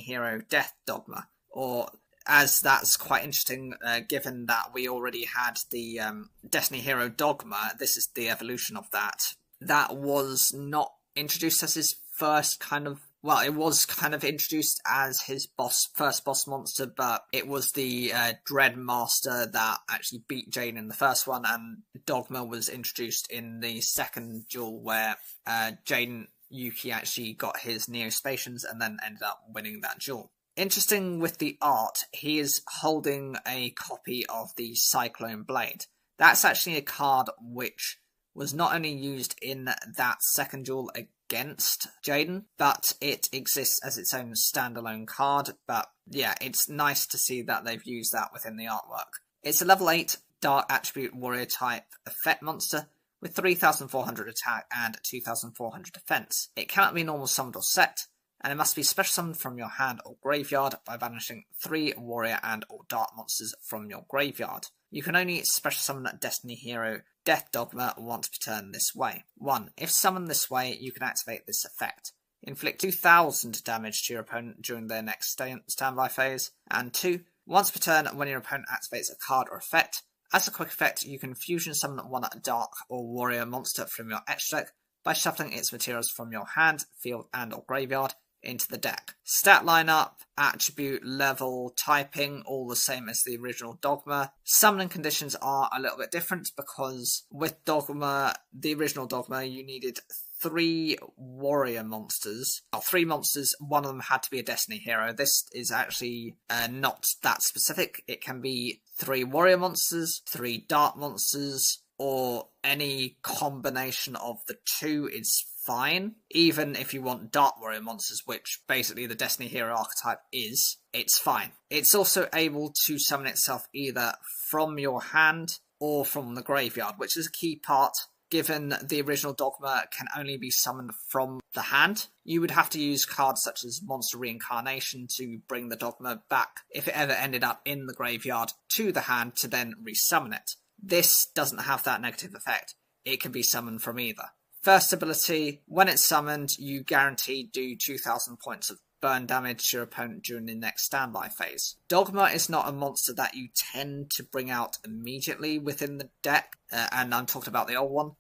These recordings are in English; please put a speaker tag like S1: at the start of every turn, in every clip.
S1: Hero Death Dogma, or as that's quite interesting, given that we already had the Destiny Hero Dogma. This is the evolution of that. That was not introduced as his first kind of... Well, it was kind of introduced as his first boss monster, but it was the Dread Master that actually beat Jaden in the first one, and Dogma was introduced in the second duel where Jaden Yuki actually got his Neospatians and then ended up winning that duel. Interesting with the art, he is holding a copy of the Cyclone Blade. That's actually a card which was not only used in that second duel against Jaden, but it exists as its own standalone card. But yeah, it's nice to see that they've used that within the artwork. It's a level 8 Dark Attribute Warrior type effect monster with 3,400 attack and 2,400 defense. It cannot be normal summoned or set, and it must be special summoned from your hand or graveyard by banishing 3 warrior and or dark monsters from your graveyard. You can only special summon Destiny Hero Death Dogma once per turn this way. 1. If summoned this way, you can activate this effect. Inflict 2,000 damage to your opponent during their next standby phase. And 2. Once per turn, when your opponent activates a card or effect, as a quick effect, you can fusion summon one dark or warrior monster from your extra deck by shuffling its materials from your hand, field, and or graveyard into the deck. Stat lineup, attribute, level, typing, all the same as the original Dogma. Summoning conditions are a little bit different because with Dogma, the original Dogma, you needed 3 warrior monsters. Well, 3 monsters, one of them had to be a Destiny Hero. This is actually not that specific. It can be 3 warrior monsters, 3 dark monsters, or any combination of the 2 is fine. Even if you want dark warrior monsters, which basically the Destiny Hero archetype is, it's fine. It's also able to summon itself either from your hand or from the graveyard, which is a key part. Given the original Dogma can only be summoned from the hand, you would have to use cards such as Monster Reincarnation to bring the Dogma back, if it ever ended up in the graveyard, to the hand to then resummon it. This doesn't have that negative effect. It can be summoned from either. First ability, when it's summoned, you guarantee do 2,000 points of burn damage to your opponent during the next standby phase. Dogma is not a monster that you tend to bring out immediately within the deck, and I'm talking about the old one,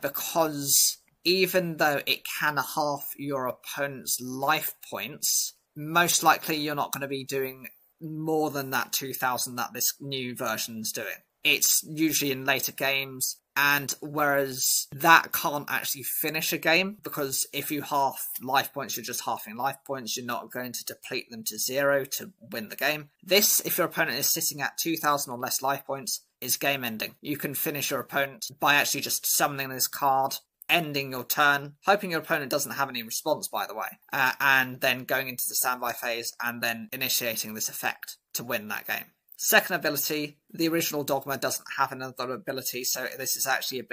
S1: because even though it can halve your opponent's life points, most likely you're not going to be doing more than that 2,000 that this new version's doing. It's usually in later games, and whereas that can't actually finish a game, because if you half life points, you're just halving life points, you're not going to deplete them to 0 to win the game. This, if your opponent is sitting at 2,000 or less life points, is game ending. You can finish your opponent by actually just summoning this card, ending your turn, hoping your opponent doesn't have any response, by the way, and then going into the standby phase and then initiating this effect to win that game. Second ability, the original Dogma doesn't have another ability, so this is actually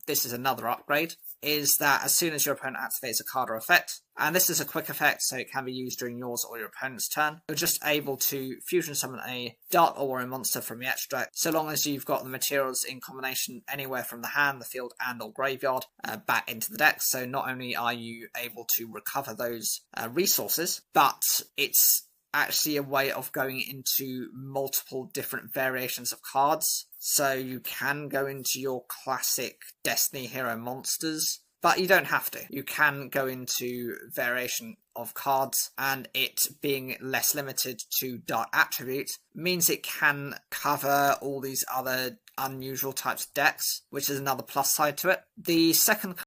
S1: this is another upgrade, is that as soon as your opponent activates a card or effect, and this is a quick effect, so it can be used during yours or your opponent's turn, you're just able to fusion summon a dark or warrior monster from the extra deck, so long as you've got the materials in combination anywhere from the hand, the field, and or graveyard back into the deck. So not only are you able to recover those resources, but it's actually a way of going into multiple different variations of cards. So you can go into your classic Destiny Hero monsters, but you don't have to. You can go into variation of cards, and it being less limited to dark attributes means it can cover all these other unusual types of decks, which is another plus side to it. The second